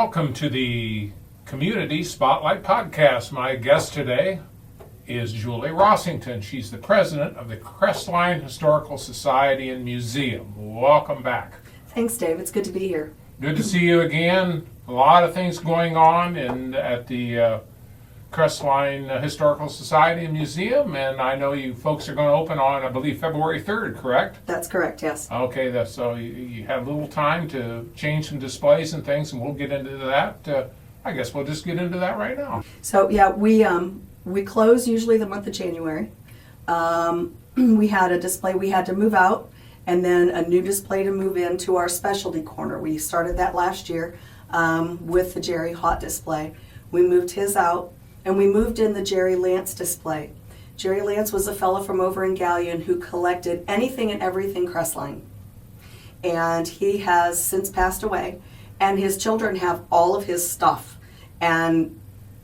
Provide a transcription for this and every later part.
Welcome to the Community Spotlight Podcast. My guest today is Julie Rossington. She's the president of the Crestline Historical Society and Museum. Welcome back. Thanks, Dave. It's good to be here. Good to see you again. A lot of things going on at the Crestline Historical Society and Museum, and I know you folks are going to open on, I believe, February 3rd, correct? That's correct, yes. Okay, so you had a little time to change some displays and things, and we'll get into that. I guess we'll just get into that right now. So, yeah, we close usually the month of January. We had a display we had to move out, and then a new display to move into our specialty corner. We started that last year with the Jerry Hott display. We moved his out, and we moved in the Jerry Lance display. Jerry Lance was a fellow from over in Gallion who collected anything and everything Crestline. And he has since passed away, and his children have all of his stuff. And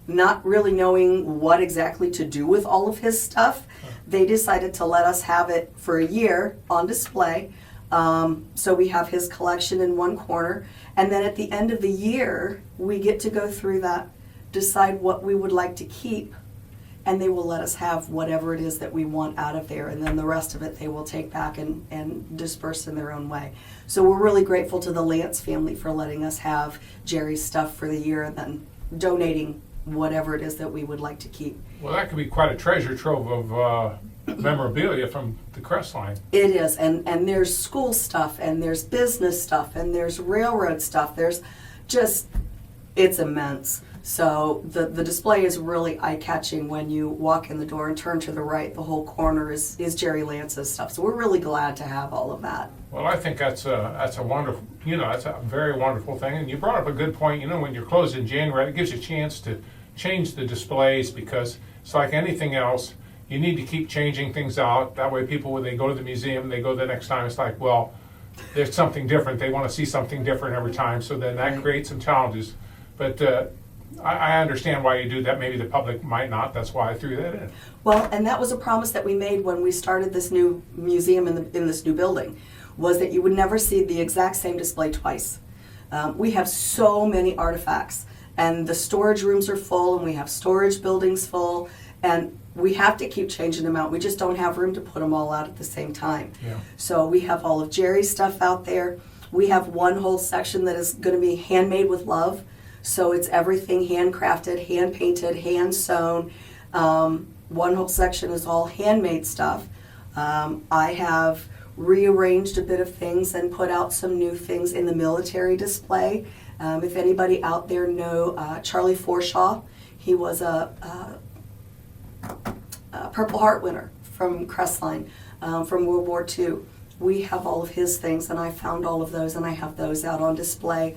not really knowing what exactly to do with all of his stuff, they decided to let us have it for a year on display. So we have his collection in one corner, and then at the end of the year, we get to go through that, decide what we would like to keep, and they will let us have whatever it is that we want out of there, and then the rest of it they will take back and disperse in their own way. So we're really grateful to the Lance family for letting us have Jerry's stuff for the year and then donating whatever it is that we would like to keep. Well, that could be quite a treasure trove of memorabilia from the Crestline. It is, and there's school stuff, and there's business stuff, and there's railroad stuff. There's just, it's immense. So the display is really eye-catching when you walk in the door and turn to the right. The whole corner is Jerry Lance's stuff. So we're really glad to have all of that. Well, I think that's a wonderful, that's a very wonderful thing. And you brought up a good point. When you're closed in January, it gives you a chance to change the displays, because it's like anything else. You need to keep changing things out. That way people, when they go to the museum, they go the next time, it's like, well, there's something different. They want to see something different every time. So then that creates some challenges. But I understand why you do that. Maybe the public might not. That's why I threw that in. Well, and that was a promise that we made when we started this new museum in this new building, was that you would never see the exact same display twice. We have so many artifacts, and the storage rooms are full, and we have storage buildings full, and we have to keep changing them out. We just don't have room to put them all out at the same time. Yeah. So we have all of Jerry's stuff out there. We have one whole section that is going to be handmade with love. So it's everything handcrafted, hand painted, hand sewn. One whole section is all handmade stuff. I have rearranged a bit of things and put out some new things in the military display. If anybody out there know Charlie Forshaw, he was a Purple Heart winner from Crestline from World War II. We have all of his things, and I found all of those, and I have those out on display.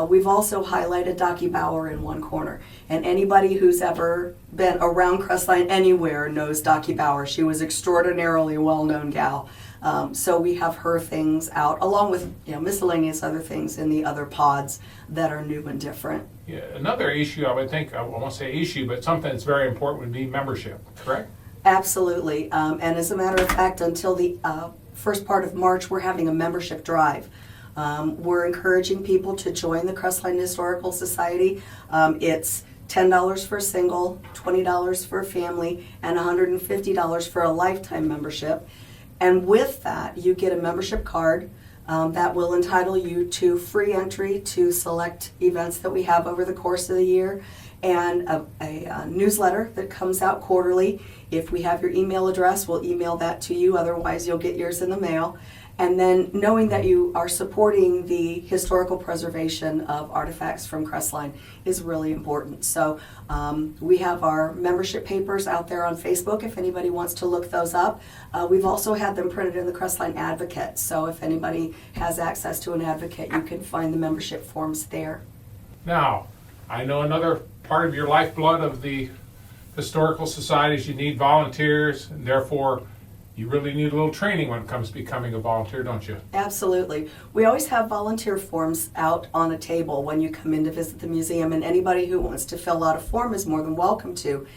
We've also highlighted Docky Bauer in one corner, and anybody who's ever been around Crestline anywhere knows Docky Bauer. She was extraordinarily well-known gal. So we have her things out, along with miscellaneous other things in the other pods that are new and different. Yeah, another issue I would think, I won't say issue, but something that's very important would be membership, correct? Absolutely, and as a matter of fact, until the first part of March, we're having a membership drive. We're encouraging people to join the Crestline Historical Society. It's $10 for a single, $20 for a family, and $150 for a lifetime membership. And with that, you get a membership card that will entitle you to free entry to select events that we have over the course of the year, and a newsletter that comes out quarterly. If we have your email address, we'll email that to you. Otherwise, you'll get yours in the mail. And then knowing that you are supporting the historical preservation of artifacts from Crestline is really important. So we have our membership papers out there on Facebook if anybody wants to look those up. We've also had them printed in the Crestline Advocate. So if anybody has access to an advocate, you can find the membership forms there. Now, I know another part of your lifeblood of the historical societies, you need volunteers, and therefore you really need a little training when it comes to becoming a volunteer, don't you? Absolutely. We always have volunteer forms out on a table when you come in to visit the museum, and anybody who wants to fill out a form is more than welcome to.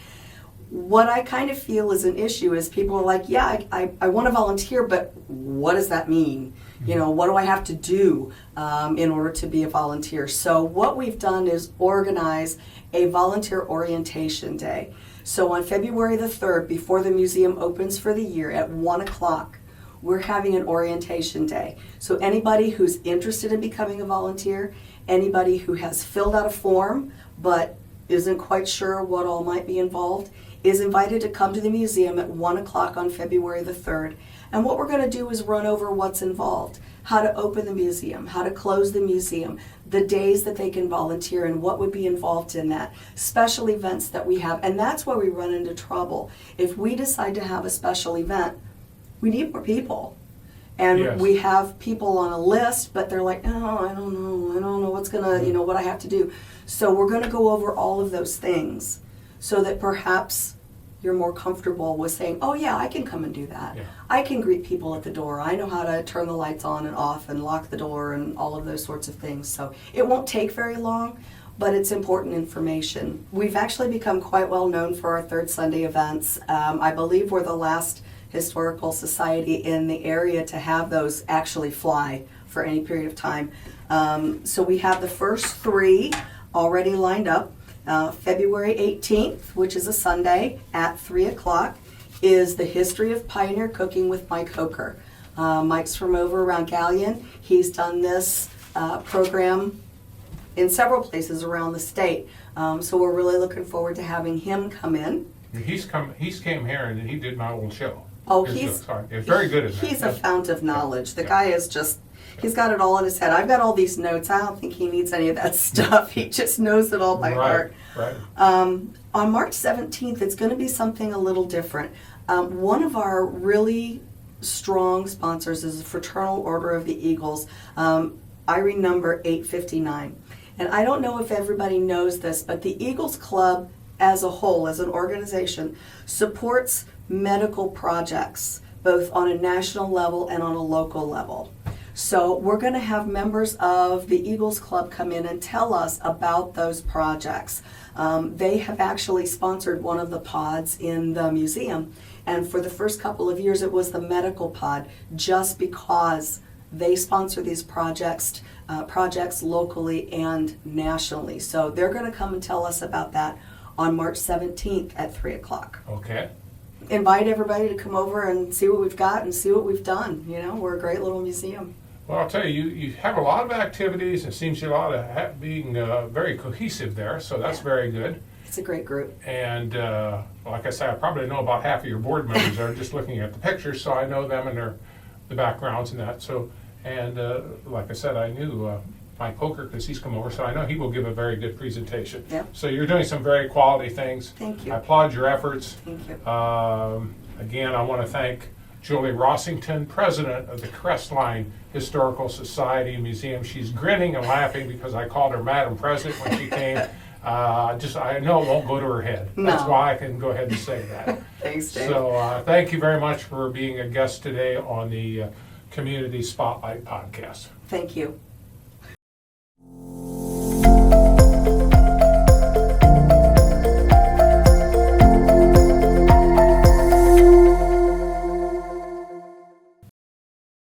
What I kind of feel is an issue is people are like, yeah, I want to volunteer, but what does that mean? You know, what do I have to do in order to be a volunteer? So what we've done is organize a volunteer orientation day. So on February the 3rd, before the museum opens for the year at 1 o'clock, we're having an orientation day. So anybody who's interested in becoming a volunteer, anybody who has filled out a form but isn't quite sure what all might be involved, is invited to come to the museum at 1 o'clock on February the 3rd. And what we're going to do is run over what's involved, how to open the museum, how to close the museum, the days that they can volunteer and what would be involved in that, special events that we have. And that's where we run into trouble. If we decide to have a special event, we need more people. And Yes. we have people on a list, but they're like, oh, I don't know what's gonna, what I have to do. So we're gonna go over all of those things so that perhaps you're more comfortable with saying, oh yeah, I can come and do that. Yeah. I can greet people at the door. I know how to turn the lights on and off and lock the door and all of those sorts of things. So it won't take very long, but it's important information. We've actually become quite well known for our third Sunday events. I believe we're the last historical society in the area to have those actually fly for any period of time. So we have the first three already lined up. February 18th, which is a Sunday at 3 o'clock, is the History of Pioneer Cooking with Mike Hoker. Mike's from over around Galleon. He's done this program in several places around the state. So we're really looking forward to having him come in. He's came here and he did my old show. Oh, His he's show, sorry. It's very good at that. He's a fount of knowledge. The guy is just, he's got it all in his head. I've got all these notes. I don't think he needs any of that stuff. He just knows it all by heart. Right. On March 17th, it's going to be something a little different. One of our really strong sponsors is the Fraternal Order of the Eagles, Irene number 859. And I don't know if everybody knows this, but the Eagles Club as a whole, as an organization, supports medical projects, both on a national level and on a local level. So we're going to have members of the Eagles Club come in and tell us about those projects. They have actually sponsored one of the pods in the museum, and for the first couple of years it was the medical pod, just because they sponsor these projects locally and nationally. So they're going to come and tell us about that on March 17th at 3 o'clock. Okay. Invite everybody to come over and see what we've got and see what we've done. We're a great little museum. Well, I'll tell you, you have a lot of activities. It seems you a lot of being very cohesive there, so that's very good. It's a great group. And like I said, I probably know about half of your board members are just looking at the pictures, so I know them and the backgrounds and that. So, and like I said, I knew Mike Poker because he's come over, so I know he will give a very good presentation. Yep. So you're doing some very quality things. Thank you. I applaud your efforts. Thank you. Again, I want to thank Julie Rossington, president of the Crestline Historical Society and Museum. She's grinning and laughing because I called her Madam President when she came. I know it won't go to her head. That's No. why I can go ahead and say that. Thanks, Dave. So thank you very much for being a guest today on the Community Spotlight podcast. Thank you.